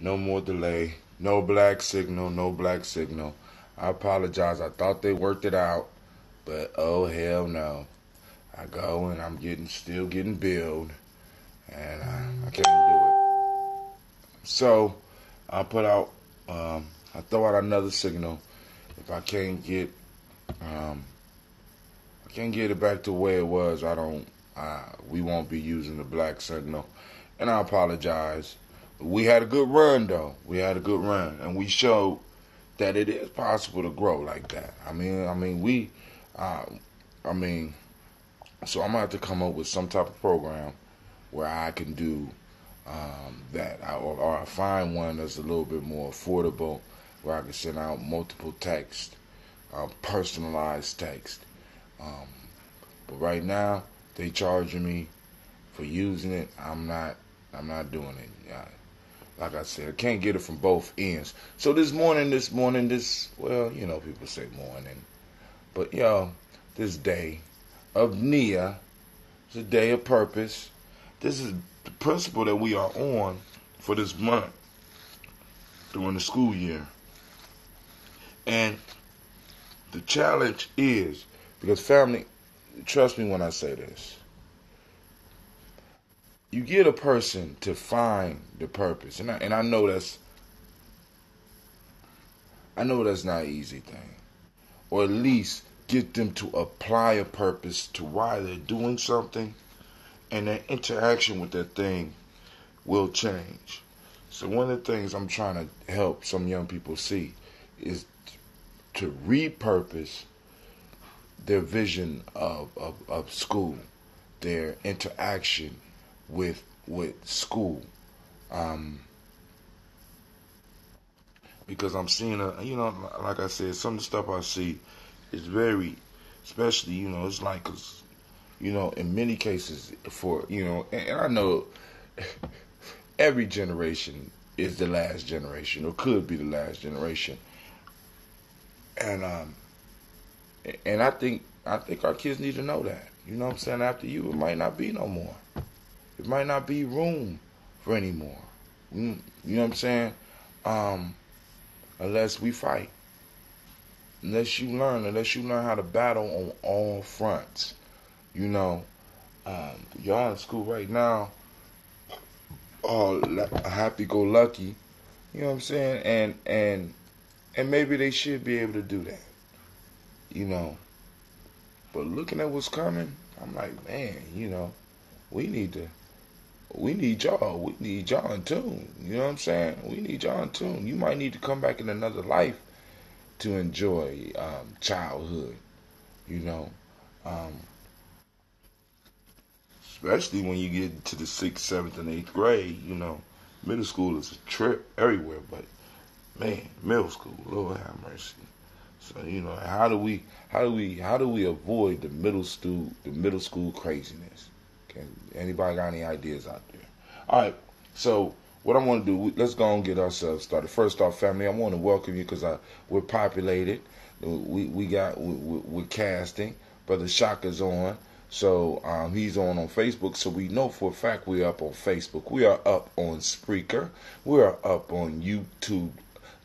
No more delay. No black signal. No black signal. I apologize. I thought they worked it out, but oh hell no. I go and I'm still getting billed, and I can't do it. So I put out. I throw out another signal. If I can't get it back to where it was, we won't be using the black signal. And I apologize. We had a good run though. We had a good run, and we showed that it is possible to grow like that. So I'm gonna have to come up with some type of program where I can do that, or I find one that's a little bit more affordable, where I can send out multiple text, personalized text. But right now, they charging me for using it. I'm not doing it. Like I said, I can't get it from both ends. So this morning, well, people say morning, but this day of Nia, it's a day of purpose. This is the principle that we are on for this month during the school year. And the challenge is, because family, trust me when I say this, you get a person to find the purpose, and I know that's not an easy thing, or at least get them to apply a purpose to why they're doing something, and their interaction with that thing will change. So one of the things I'm trying to help some young people see is to repurpose their vision of school, their interaction with school, because I'm seeing like I said, some of the stuff I see is very, especially it's like, 'cause in many cases and I know every generation is the last generation, or could be the last generation, and I think our kids need to know that. You know what I'm saying? After you, it might not be no more. It might not be room for any more. You know what I'm saying? Unless we fight. Unless you learn how to battle on all fronts. Y'all in school right now, all happy-go-lucky. You know what I'm saying? And maybe they should be able to do that. But looking at what's coming, I'm like, man, we need y'all. We need y'all in tune. You know what I'm saying? We need y'all in tune. You might need to come back in another life to enjoy childhood. Especially when you get to the 6th, 7th, and 8th grade. Middle school is a trip everywhere, but man, middle school, Lord have mercy. So how do we avoid the middle school craziness? Can anybody got any ideas out there? All right. So what I want to do, let's go and get ourselves started. First off, family, I want to welcome you because we're populated. We're casting. Brother Shaka's on. So he's on Facebook. So we know for a fact we're up on Facebook. We are up on Spreaker. We are up on YouTube.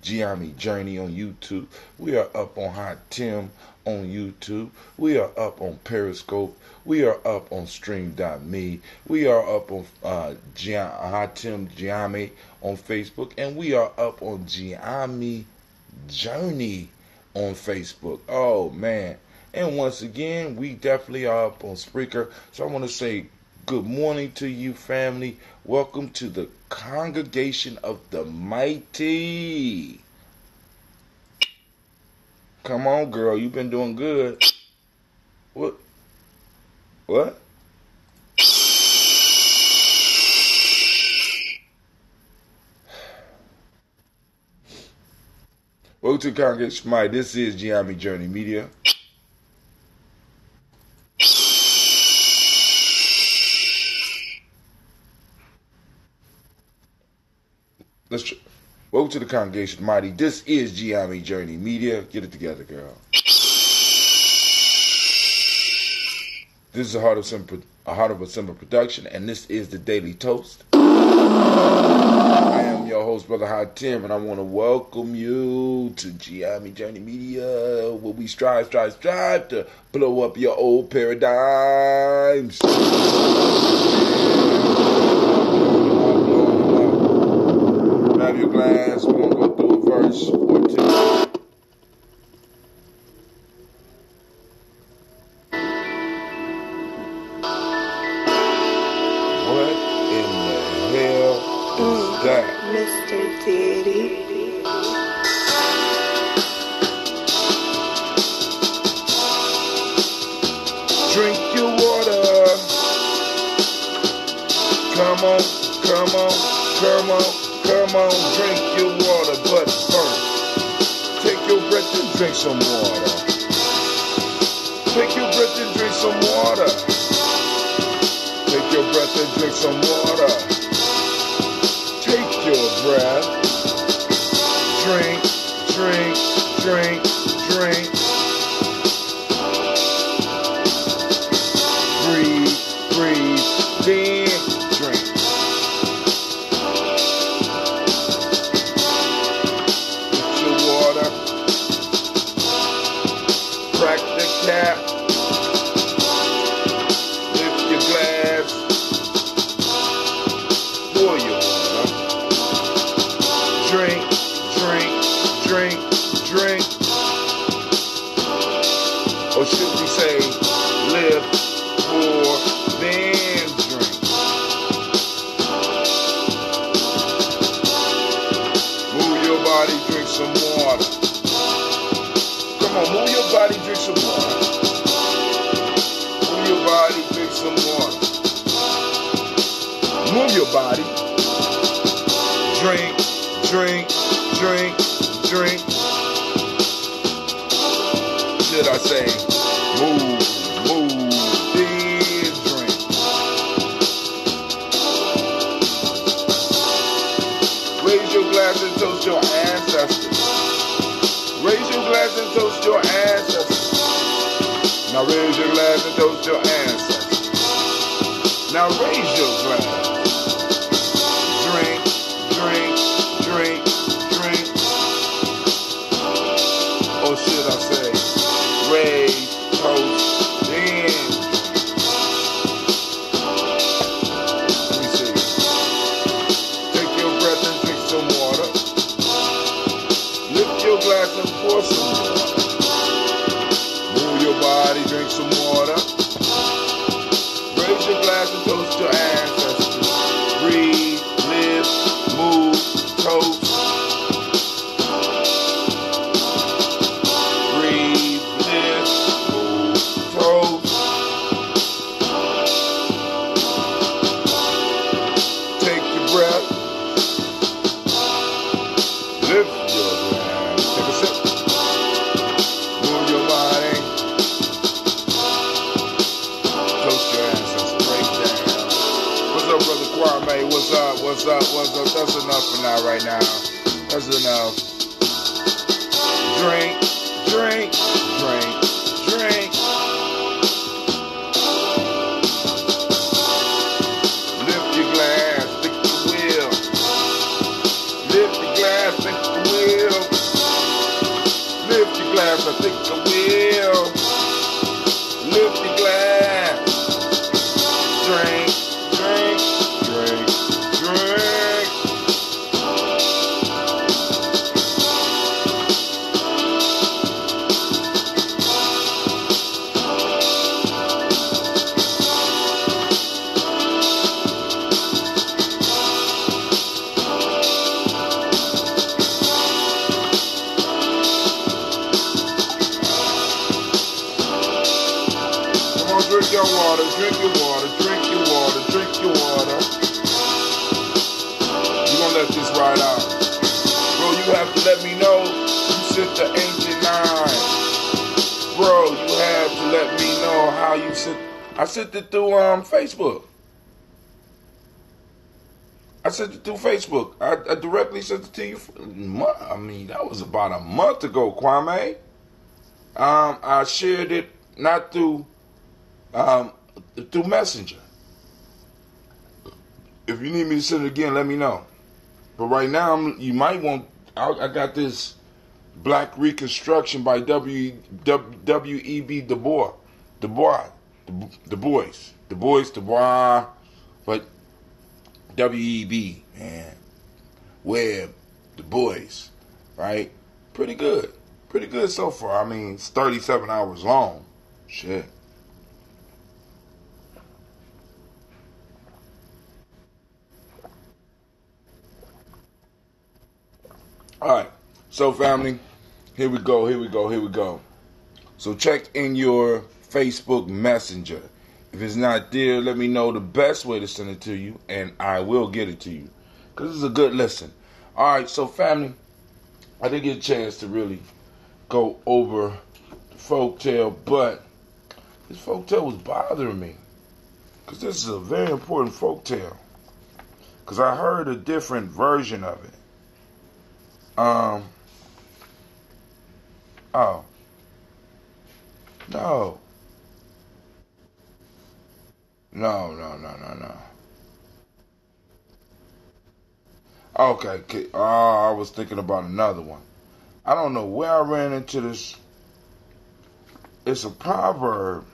Gye-Nyame Journey on YouTube. We are up on Hot Tim on YouTube. We are up on Periscope. We are up on Stream.me. We are up on Hot Tim Gye-Nyame on Facebook. And we are up on Gye-Nyame Journey on Facebook. Oh, man. And once again, we definitely are up on Spreaker. So I want to say good morning to you, family. Welcome to the congregation of the mighty. Come on, girl. You've been doing good. What? Welcome to the congregation of the mighty. This is Gye-Nyame Journey Media. Welcome to the congregation of the mighty. This is Gye-Nyame Journey Media. Get it together, girl. This is a Heart of a Simple production, and this is the Daily Toast. I am your host, Brother High Tim, and I want to welcome you to Gye-Nyame Journey Media, where we strive to blow up your old paradigms. Grab your glass, we're going to go through a verse or two. What in the hell is that? Mr. Diddy. Drink your water. Come on, come on, come on, come on. Drink your water, but first, take your breath and drink some water. Take your breath and drink some water. Take your breath and drink some water. Take your breath. Drink, drink, drink, drink. Breathe, breathe, then drink. Get your water. Crack the cap. Lift your glass. Pour your water. Drink, drink, drink, drink. Or should we say, live, pour, then drink. Move your body, drink some water. Come on, move your body, drink some water. Move your body, drink some water. Move your body. Drink, drink, drink, drink. Should I say, move, then drink. Raise your glass and toast your ancestors. Raise your glass and toast your ancestors. Now raise your glass and toast your ancestors. Now raise your glass. Drink, drink, drink, drink. Or should I say, raise, toast, then drink. Let me see. Take your breath and drink some water. Lift your glass and pour some water. Move your body, drink some water. Raise your glass and toast your ancestors. Breathe, live, move, toast. Breathe, live, move, toast. Take your breath. Lift your glass. Take a sip. Move your body. Toast your ancestors. Break down. What's up, Brother Kwame? What's up? What's up? What's up? That's enough for now, right now. That's enough. Drink, drink, drink, drink. Lift your glass, lick the wheel. Lift your glass, lick the wheel. Lift your glass, I think the wheel. Lift your glass. Drink, drink, drink, drink. Come on, drink your water, drink your water, drink your water, drink your water. You gonna let this ride out. Bro, you have to let me know you sent the ancient nine. Bro, you have to let me know how you sent. I sent it through Facebook. I sent it through Facebook. I directly sent it to you. I mean, that was about a month ago, Kwame. I shared it not through through Messenger. If you need me to send it again, let me know. But right now, you might want. I got this Black Reconstruction by W.E.B. Du Bois. Du Bois. Du Bois. Du Bois. Du Bois. But W.E.B. man. Webb. Du Bois. Right? Pretty good. Pretty good so far. I mean, it's 37 hours long. Shit. Alright. So, family, here we go. Here we go. Here we go. So, check in your Facebook Messenger. If it's not there, let me know the best way to send it to you, and I will get it to you. Because it's a good listen. Alright, so, family, I didn't get a chance to really go over the folktale, but this folktale was bothering me. Because this is a very important folktale. Because I heard a different version of it. Oh. No. No. Okay. Oh, I was thinking about another one. I don't know where I ran into this. It's a proverb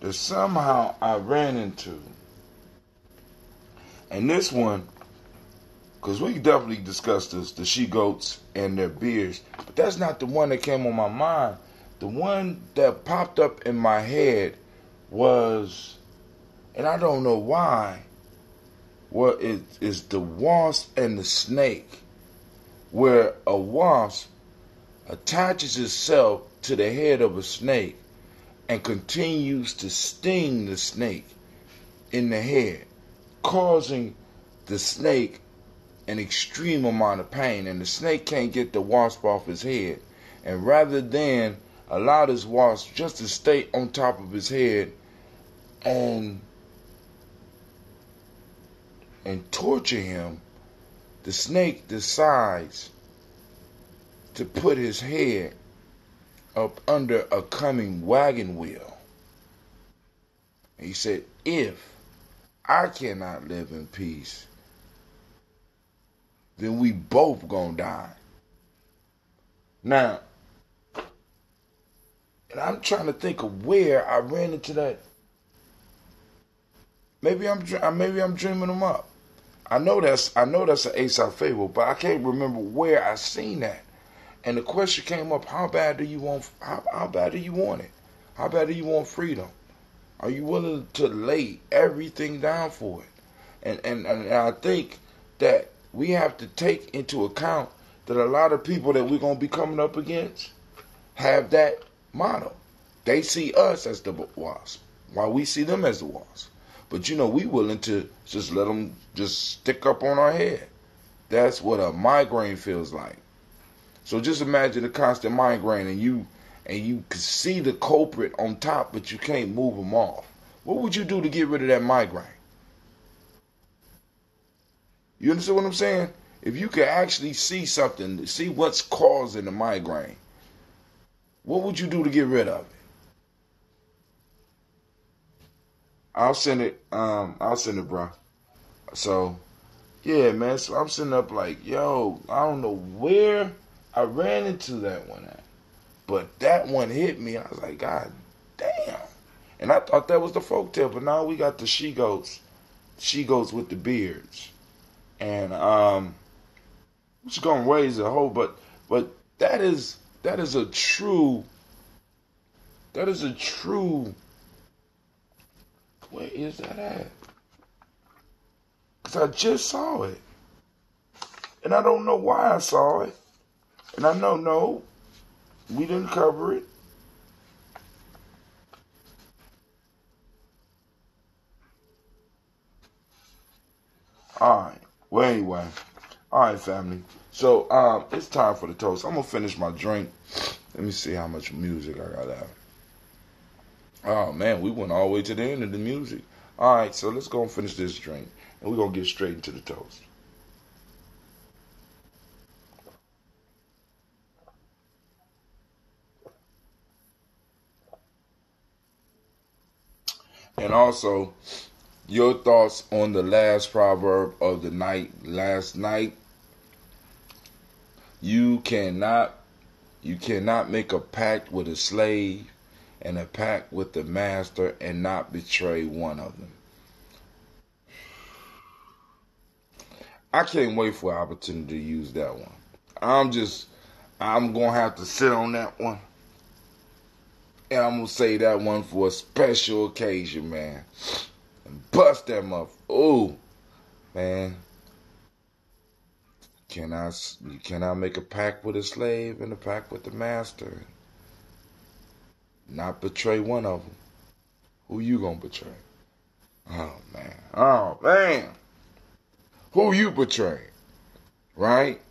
that somehow I ran into. And this one, because we definitely discussed this, the she-goats and their beards. But that's not the one that came on my mind. The one that popped up in my head was, and I don't know why, what it is the wasp and the snake. Where a wasp attaches itself to the head of a snake and continues to sting the snake in the head, causing the snake an extreme amount of pain, and the snake can't get the wasp off his head. And rather than allow this wasp just to stay on top of his head and torture him, the snake decides to put his head up under a coming wagon wheel. And he said, if I cannot live in peace, then we both gonna die. Now, and I'm trying to think of where I ran into that. Maybe I'm dreaming them up. I know that's an Aesop fable, but I can't remember where I seen that. And the question came up: how bad do you want? How bad do you want it? How bad do you want freedom? Are you willing to lay everything down for it? And I think that we have to take into account that a lot of people that we're gonna be coming up against have that motto. They see us as the wasp, while we see them as the wasp. But we willing to just let them just stick up on our head. That's what a migraine feels like. So just imagine a constant migraine, and you can see the culprit on top, but you can't move them off. What would you do to get rid of that migraine? You understand what I'm saying? If you could actually see something, see what's causing the migraine, what would you do to get rid of it? I'll send it. I'll send it, bro. So, yeah, man. So I'm sitting up like, yo, I don't know where I ran into that one at, but that one hit me. I was like, God damn. And I thought that was the folktale, but now we got the she-goats with the beards, and which gonna raise a whole. But that is a true. That is a true. Where is that at? Because I just saw it. And I don't know why I saw it. And I know, no, we didn't cover it. Alright. Well, anyway. Alright, family. So, it's time for the toast. I'm going to finish my drink. Let me see how much music I got out. Oh, man, we went all the way to the end of the music. All right, so let's go and finish this drink, and we're going to get straight into the toast. And also, Your thoughts on the last proverb of the night last night. You cannot make a pact with a slave and a pact with the master and not betray one of them. I can't wait for an opportunity to use that one. I'm going to have to sit on that one. And I'm going to say that one for a special occasion, man. And bust that motherfucker. Ooh, man. You cannot make a pact with a slave and a pact with the master. Not betray one of them. Who you going to betray? Oh, man. Oh, man. Who you betraying? Right?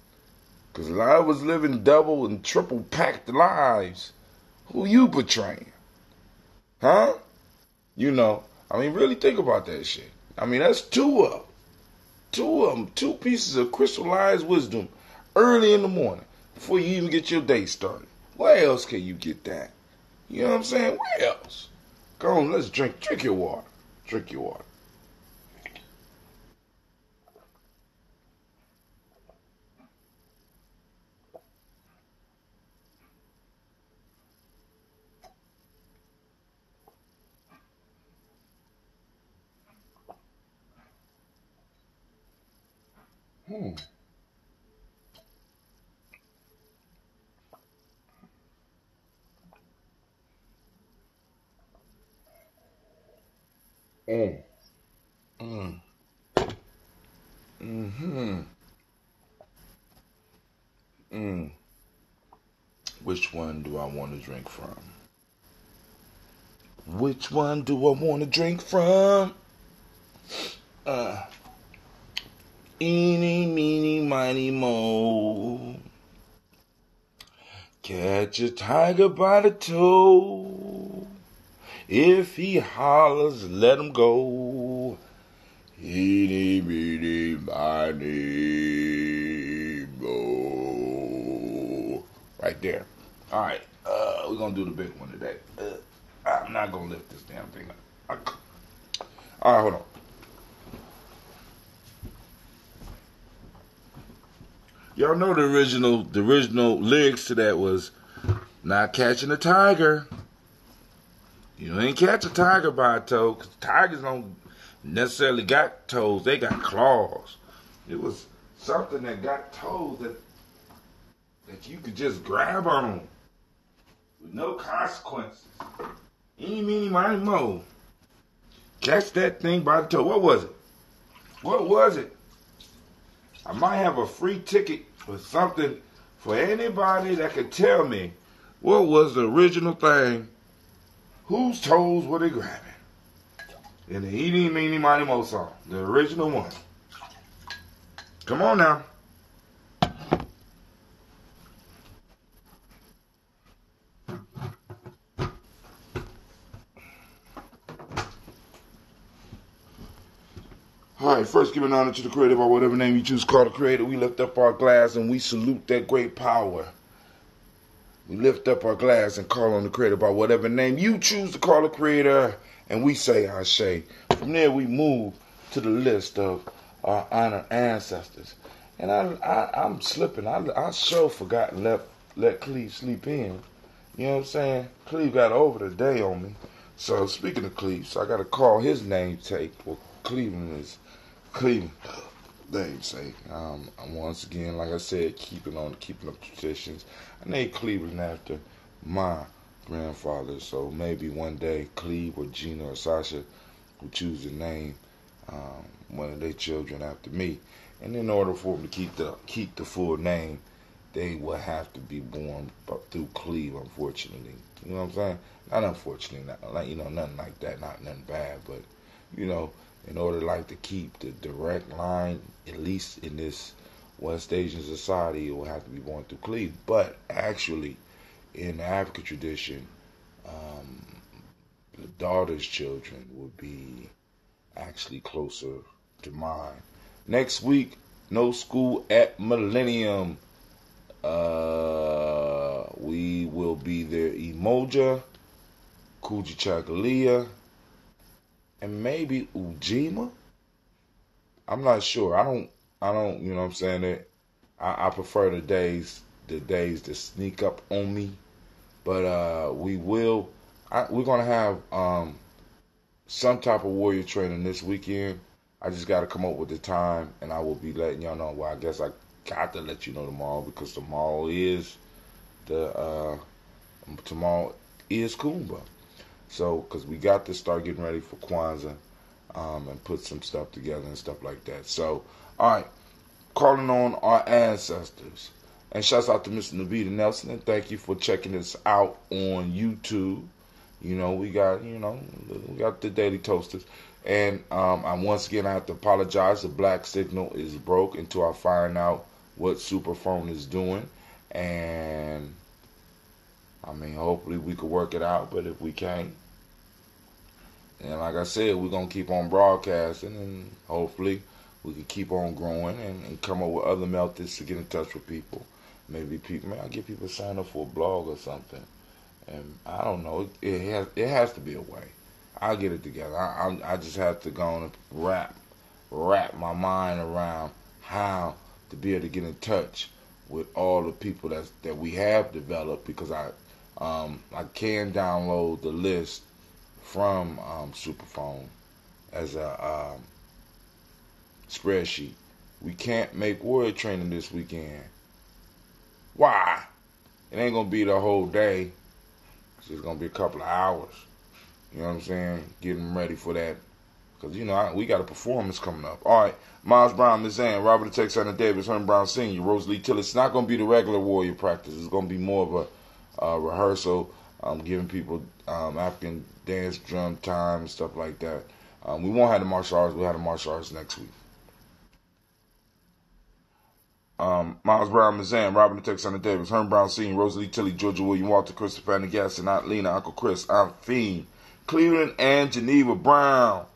Because a lot of us living double and triple packed lives. Who you betraying? Huh? Really think about that shit. That's two of them. Two pieces of crystallized wisdom early in the morning before you even get your day started. Where else can you get that? You know what I'm saying? Where else? Go on, let's drink your water. Drink your water. Hmm. Mm. Mm. Mm-hmm. Mm. Which one do I want to drink from? Which one do I want to drink from? Eeny, meeny, miny, mo. Catch a tiger by the toe. If he hollers, let him go. Eeny, meeny, miny, mo. Right there. All right. We're going to do the big one today. I'm not going to lift this damn thing up. All right, hold on. Y'all know the original lyrics to that was not catching a tiger. You ain't catch a tiger by a toe, because tigers don't necessarily got toes, they got claws. It was something that got toes that you could just grab on with no consequences. Eeny, meeny, miny, mo. Catch that thing by the toe. What was it? What was it? I might have a free ticket or something for anybody that could tell me what was the original thing. Whose toes were they grabbing? In the Eeny, Meeny, Miny, Mo song. The original one. Come on now. Alright, first giving honor to the creator by whatever name you choose to call the creator. We lift up our glass and we salute that great power. We lift up our glass and call on the creator by whatever name you choose to call the creator. And we say Ashe. From there we move to the list of our honored ancestors. And I'm slipping. I sure forgot and let Cleve sleep in. You know what I'm saying? Cleve got over the day on me. So speaking of Cleve, so I got to call his namesake. Well, Cleveland is Cleveland namesake. Once again, like I said, keeping up traditions. I named Cleveland after my grandfather. So maybe one day Cleve or Gina or Shasha will choose to name one of their children after me. And in order for them to keep the full name, they will have to be born through Cleve, unfortunately. You know what I'm saying? Not unfortunately, nothing like that, nothing bad, but in order to keep the direct line, at least in this West Asian society, it will have to be born through Cleve. But actually, in the African tradition, the daughter's children would be actually closer to mine. Next week, no school at Millennium. We will be there. Emoja, Kujichagulia, and maybe Ujima. I'm not sure. I don't, you know what I'm saying? I prefer the days to sneak up on me. But we're gonna have some type of warrior training this weekend. I just got to come up with the time, and I will be letting y'all know. Well, I guess I got to let you know tomorrow because the tomorrow is Kumba. So, because we got to start getting ready for Kwanzaa, and put some stuff together and stuff like that. So, all right, calling on our ancestors. And shouts out to Mr. Navita Nelson, and thank you for checking us out on YouTube. We got the Daily Toasters. And once again, I have to apologize. The black signal is broke until I find out what Superphone is doing. And, hopefully we can work it out. But if we can't, and like I said, we're going to keep on broadcasting. And hopefully we can keep on growing and come up with other methods to get in touch with people. Maybe I get people signed up for a blog or something. And I don't know. It has to be a way. I'll get it together. I just have to go on and wrap my mind around how to be able to get in touch with all the people that we have developed, because I can download the list from Superphone as a spreadsheet. We can't make word training this weekend. Why? It ain't gonna be the whole day. It's just gonna be a couple of hours. You know what I'm saying? Getting ready for that. Because, we got a performance coming up. All right. Miles Brown, Miss Ann, Robert the Texana Davis, Herman Brown Sr., Rosalie Tillett. It's not going to be the regular warrior practice. It's going to be more of a rehearsal, giving people African dance, drum time, and stuff like that. We won't have the martial arts. We'll have the martial arts next week. Miles Brown, Miss Ann, Robert the Texana Davis, Herman Brown Sr., Rosalie Tillett, Georgia William Walter, Christopher Gasson, Aunt Lena, Uncle Chris, Aunt Fiend, Cleveland and Geneva Brown,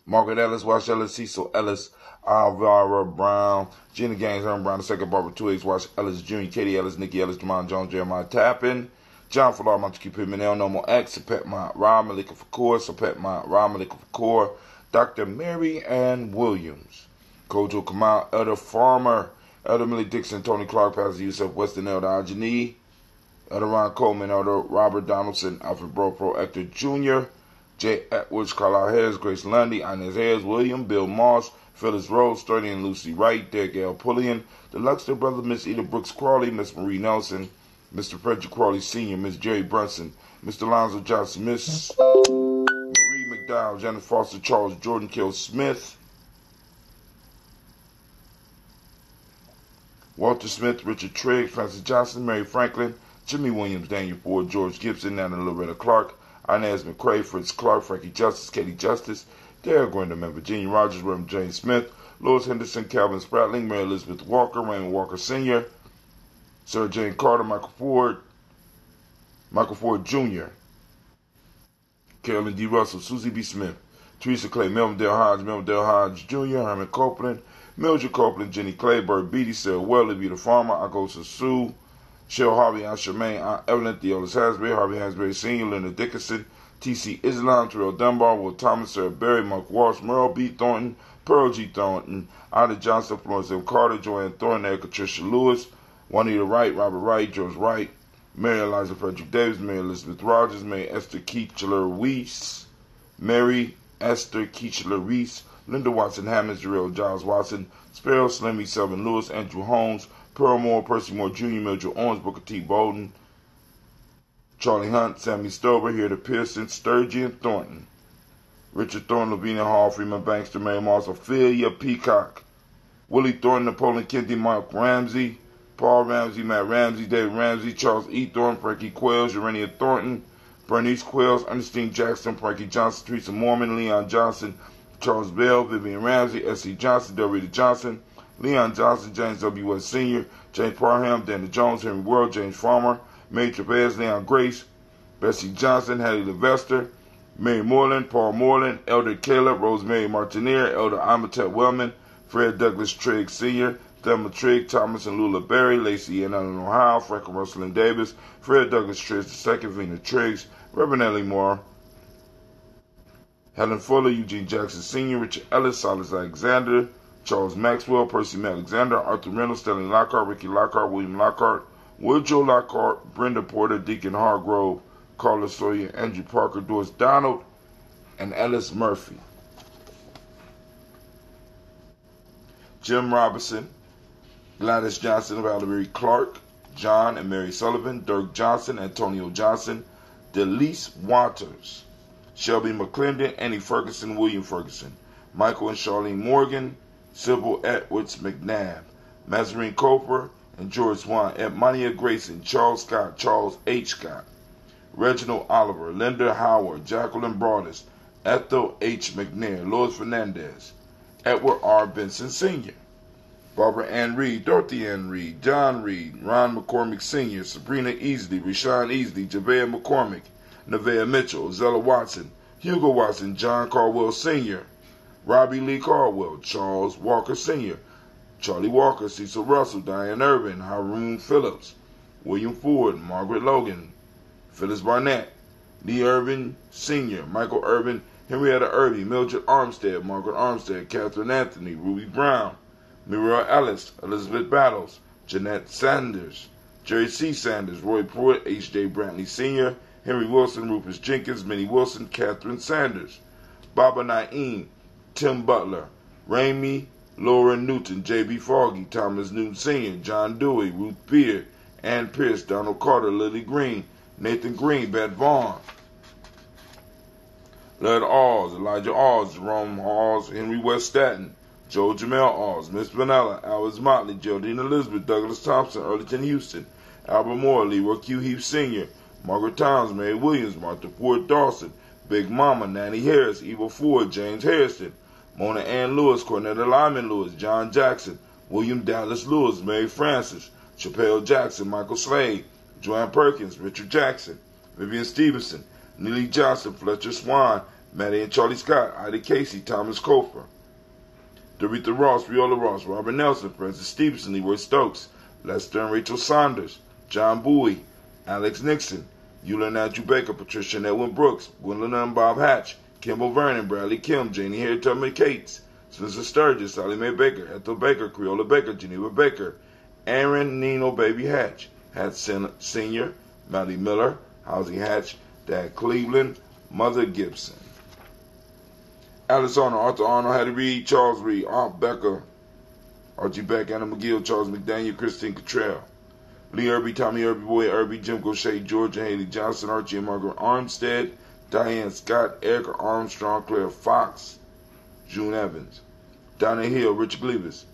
Margaret Ellis, Wash Ellis, Cecil Ellis, Alvara Brown, Gina Gaines, Herman Brown II, Barbara Twiggs, Wash Ellis Jr., Katie Ellis, Nikki Ellis, Jamon Jones, Jeremiah Tappan, John Falar, Montague Pittman, El Nomo X, Sapet Ma Ra, Malika Fakor, Sapet Ma Ra, Malika Fakor, Dr. Mary Ann Williams, Kojo Kamal, Elder Farmer, Elder Millie Dixon, Tony Clark, Pastor Yusuf Weston, Elder Ajani, Elder Ron Coleman, Elder Robert Donaldson, Alfred Bropro, Hector Jr., J. Edwards, Carlisle Harris, Grace Lundy, Inez Harris, William, Bill Moss, Phyllis Rose, Sturdy and Lucy Wright, Derek L. Pullian, the Luxter brother, Miss Eda Brooks Crawley, Miss Marie Nelson, Mr. Frederick Crawley Sr., Miss Jerry Brunson, Mr. Lonzo Johnson, Miss Marie McDowell, Jennifer Foster, Charles Jordan, Kill Smith, Walter Smith, Richard Trigg, Francis Johnson, Mary Franklin, Jimmy Williams, Daniel Ford, George Gibson, Nana Loretta Clark, Inez McCrae, Fritz Clark, Frankie Justice, Katie Justice, Derek Grinderman, Virginia Rogers, Reverend James Smith, Louis Henderson, Calvin Spratling, Mary Elizabeth Walker, Raymond Walker Sr., Sarah Jane Carter, Michael Ford Jr., Carolyn D. Russell, Susie B. Smith, Teresa Clay, Melvin Dale Hodge Jr., Herman Copeland, Mildred Copeland, Jenny Clayburg, Beatty, Sarah Welly, Vita Farmer, Agosa Sue, Cheryl Harvey, Aunt Charmaine, Aunt Evelyn, Theolis Hasbury, Harvey Hasbury Sr., Linda Dickinson, T.C. Islam, Terrell Dunbar, Will Thomas, Sarah Berry, Mark Walsh, Merle B. Thornton, Pearl G. Thornton, Ida Johnson, Florence M. Carter, Joanne Thornton, Erica Tricia Lewis, Juanita Wright, Robert Wright, George Wright, Mary Eliza Frederick Davis, Mary Elizabeth Rogers, Mary Esther Keechler-Weiss, Mary Esther Keechler-Weiss, Linda Watson Hammonds, Jarrell Giles Watson, Sparrow, Slimmy, Selvin Lewis, Andrew Holmes, Pearl Moore, Percy Moore Jr., Mildred Owens, Booker T. Bolden, Charlie Hunt, Sammy Stover, Hilda Pearson, Sturgeon Thornton, Richard Thornton, Lavinia Hall, Freeman Bankster, Mary Moss, Ophelia Peacock, Willie Thornton, Napoleon Kennedy, Mark Ramsey, Paul Ramsey, Matt Ramsey, David Ramsey, Charles E. Thornton, Frankie Quells, Urania Thornton, Bernice Quells, Ernestine Jackson, Frankie Johnson, Teresa Mormon, Leon Johnson, Charles Bell, Vivian Ramsey, S.C. Johnson, Delrita Johnson, Leon Johnson, James W. West Sr., James Parham, Dana Jones, Henry World, James Farmer, Mary Trapez, Leon Grace, Bessie Johnson, Hattie Levester, Mary Moreland, Paul Moreland, Elder Caleb, Rosemary Martineer, Elder Amatet Wellman, Fred Douglas Trigg Sr., Thelma Trigg, Thomas and Lula Berry, Lacey and Eleanor Howe, Franklin Russell and Davis, Fred Douglas Triggs II, Vina Triggs, Reverend Ellie Moore, Helen Fuller, Eugene Jackson Sr., Richard Ellis, Silas Alexander, Charles Maxwell, Percy Alexander, Arthur Reynolds, Stanley Lockhart, Ricky Lockhart, William Lockhart, Woodrow Lockhart, Brenda Porter, Deacon Hargrove, Carlos Sawyer, Andrew Parker, Doris Donald, and Ellis Murphy. Jim Robinson, Gladys Johnson, Valerie Clark, John and Mary Sullivan, Dirk Johnson, Antonio Johnson, Delise Waters, Shelby McClendon, Annie Ferguson, William Ferguson, Michael and Charlene Morgan, Sybil Edwards McNabb, Mazarine Coper, and George Swan, Edmonia Grayson, Charles Scott, Charles H. Scott, Reginald Oliver, Linda Howard, Jacqueline Broadus, Ethel H. McNair, Lois Fernandez, Edward R. Benson Sr., Barbara Ann Reed, Dorothy Ann Reed, John Reed, Ron McCormick Sr., Sabrina Easley, Rashawn Easley, Javea McCormick, Nevaeh Mitchell, Zella Watson, Hugo Watson, John Caldwell Sr., Robbie Lee Caldwell, Charles Walker Sr., Charlie Walker, Cecil Russell, Diane Irvin, Haroon Phillips, William Ford, Margaret Logan, Phyllis Barnett, Lee Irvin Sr., Michael Irvin, Henrietta Irving, Mildred Armstead, Margaret Armstead, Catherine Anthony, Ruby Brown, Muriel Ellis, Elizabeth Battles, Jeanette Sanders, Jerry C. Sanders, Roy Pruitt, H.J. Brantley Sr., Henry Wilson, Rufus Jenkins, Minnie Wilson, Catherine Sanders, Baba Naeem, Tim Butler, Ramey, Laura Newton, J.B. Foggy, Thomas Newton Sr., John Dewey, Ruth Beard, Ann Pierce, Donald Carter, Lily Green, Nathan Green, Beth Vaughn, Lud Alls, Elijah Alls, Jerome Halls, Henry West Staton, Joe Jamel Alls, Miss Vanilla, Alice Motley, Geraldine Elizabeth, Douglas Thompson, Earlington Houston, Albert Moore, Leroy Q. Heath Sr., Margaret Towns, Mary Williams, Martha Ford Dawson, Big Mama, Nanny Harris, Eva Ford, James Harrison, Mona Ann Lewis, Cornetta Lyman Lewis, John Jackson, William Dallas Lewis, Mary Francis, Chappelle Jackson, Michael Slade, Joanne Perkins, Richard Jackson, Vivian Stevenson, Neely Johnson, Fletcher Swan, Maddie and Charlie Scott, Ida Casey, Thomas Cofer, Doretha Ross, Viola Ross, Robert Nelson, Francis Stevenson, Leroy Stokes, Lester and Rachel Saunders, John Bowie, Alex Nixon, Eula Andrew Baker, Patricia and Edwin Brooks, Gwendolyn and Bob Hatch, Kimball Vernon, Bradley Kim, Janie Harriet Tubman Cates, Spencer Sturgis, Sally Mae Baker, Ethel Baker, Creola Baker, Geneva Baker, Aaron Nino Baby Hatch, Hatch Sr., Maddie Miller, Housie Hatch, Dad Cleveland, Mother Gibson. Alice Arnold, Arthur Arnold, Hattie Reed, Charles Reed, Aunt Becker, Archie Beck, Anna McGill, Charles McDaniel, Christine Cottrell, Lee Irby, Tommy Irby, Boy Irby, Jim Gaucher, Georgia Haley Johnson, Archie and Margaret Armstead, Diane Scott, Erica Armstrong, Claire Fox, June Evans, Donna Hill, Richard Gleavis,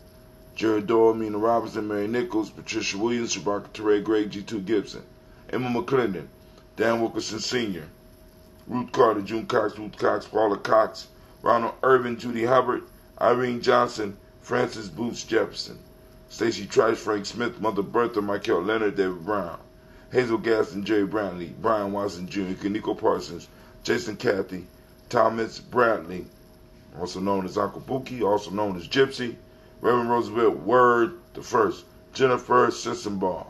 Jared Doyle, Mina Robinson, Mary Nichols, Patricia Williams, Shabaka Teray, Greg G2 Gibson, Emma McClendon, Dan Wilkerson Sr., Ruth Carter, June Cox, Ruth Cox, Paula Cox, Ronald Irvin, Judy Hubbard, Irene Johnson, Francis Boots Jefferson, Stacey Trice, Frank Smith, Mother Bertha, Michael Leonard, David Brown, Hazel Gaston, Jerry Brantley, Brian Watson Jr., Kaniko Parsons, Jason Cathy, Thomas Bradley, also known as Uncle Buki, also known as Gypsy, Reverend Roosevelt Word the First, Jennifer Sissenbaugh,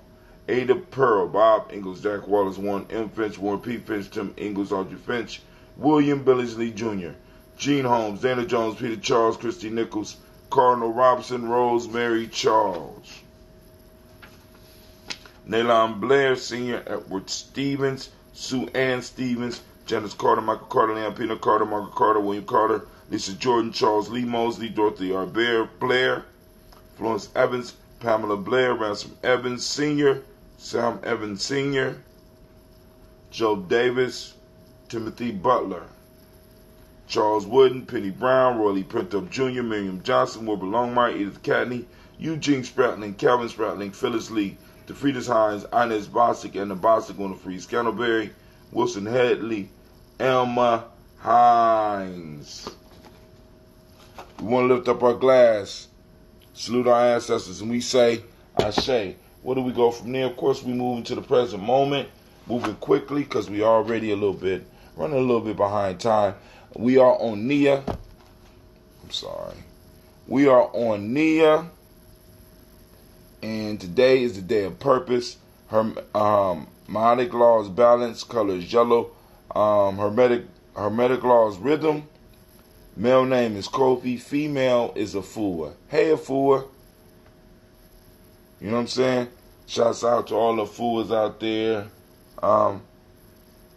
Ada Pearl, Bob Ingalls, Jack Wallace, Warren M. Finch, Warren P. Finch, Tim Ingalls, Audrey Finch, William Billingsley Jr., Gene Holmes, Dana Jones, Peter Charles, Christy Nichols, Cardinal Robinson, Rosemary Charles, Nalon Blair Sr., Edward Stevens, Sue Ann Stevens, Janice Carter, Michael Carter, Leon Pina Carter, Margaret Carter, William Carter, Lisa Jordan, Charles Lee Mosley, Dorothy R. Blair, Florence Evans, Pamela Blair, Ransom Evans Sr., Sam Evans Sr., Joe Davis, Timothy Butler, Charles Wooden, Penny Brown, Roy Lee Printup Jr., Miriam Johnson, Wilbur Longmire, Edith Catney, Eugene Spratling, Calvin Spratling, Phyllis Lee, DeFridas Hines, Inez Bostic, and the Bostic on the Free Scantleberry, Wilson Headley, Elma Hines. We want to lift up our glass, salute our ancestors, and we say, Ashe. Where do we go from there? Of course, we move into the present moment, moving quickly because we are already running a little bit behind time. We are on Nia. We are on Nia, and today is the day of purpose. Hermetic law is balance, color is yellow. Hermetic law is rhythm, Male name is Kofi. Female is Afua. Hey, Afua. You know what I'm saying? Shouts out to all the Afuas out there. I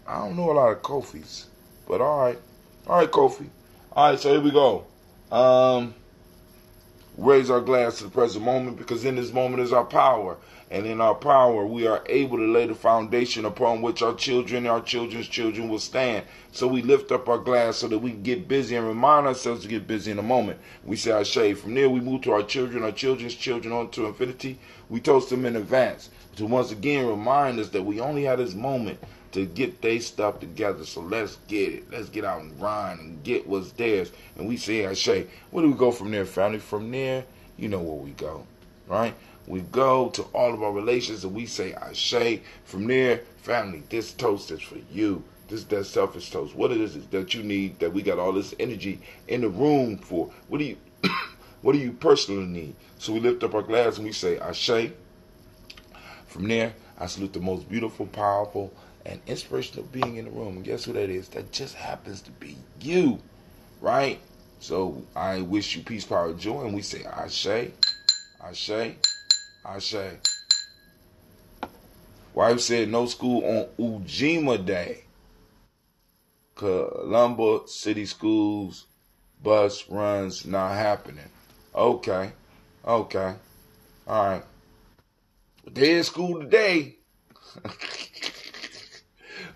don't know a lot of Kofis, but all right. All right, Kofi. All right, so here we go. Raise our glass to the present moment, because in this moment is our power. And in our power, we are able to lay the foundation upon which our children and our children's children will stand. So we lift up our glass so that we can get busy and remind ourselves to get busy in a moment. We say our shade. From there, we move to our children's children, on to infinity. We toast them in advance to once again remind us that we only have this moment to get their stuff together. So let's get it. Let's get out and grind and get what's theirs. And we say Ashe. Where do we go from there, family? From there, you know where we go, right? We go to all of our relations and we say Ashe. From there, family, this toast is for you. This is that selfish toast. What it is that you need, that we got all this energy in the room for? What do you what do you personally need? So we lift up our glass and we say Ashe. From there, I salute the most beautiful, powerful, and inspirational being in the room. And guess who that is? That just happens to be you, right? So I wish you peace, power, joy, and we say Ashe, Ashe, Ashe. Wife said no school on Ujima Day. Columba City Schools bus runs not happening. Okay, all right. But they in school today.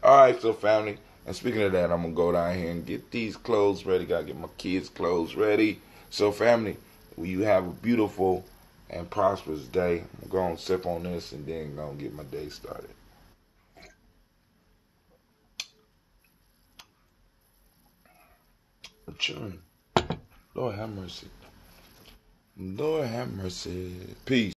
All right, so family, and speaking of that, I'm going to go down here and get these clothes ready. Got to get my kids' clothes ready. So family, you have a beautiful and prosperous day. I'm going to sip on this and then going to get my day started. I'm chewing. Lord have mercy. Lord have mercy. Peace.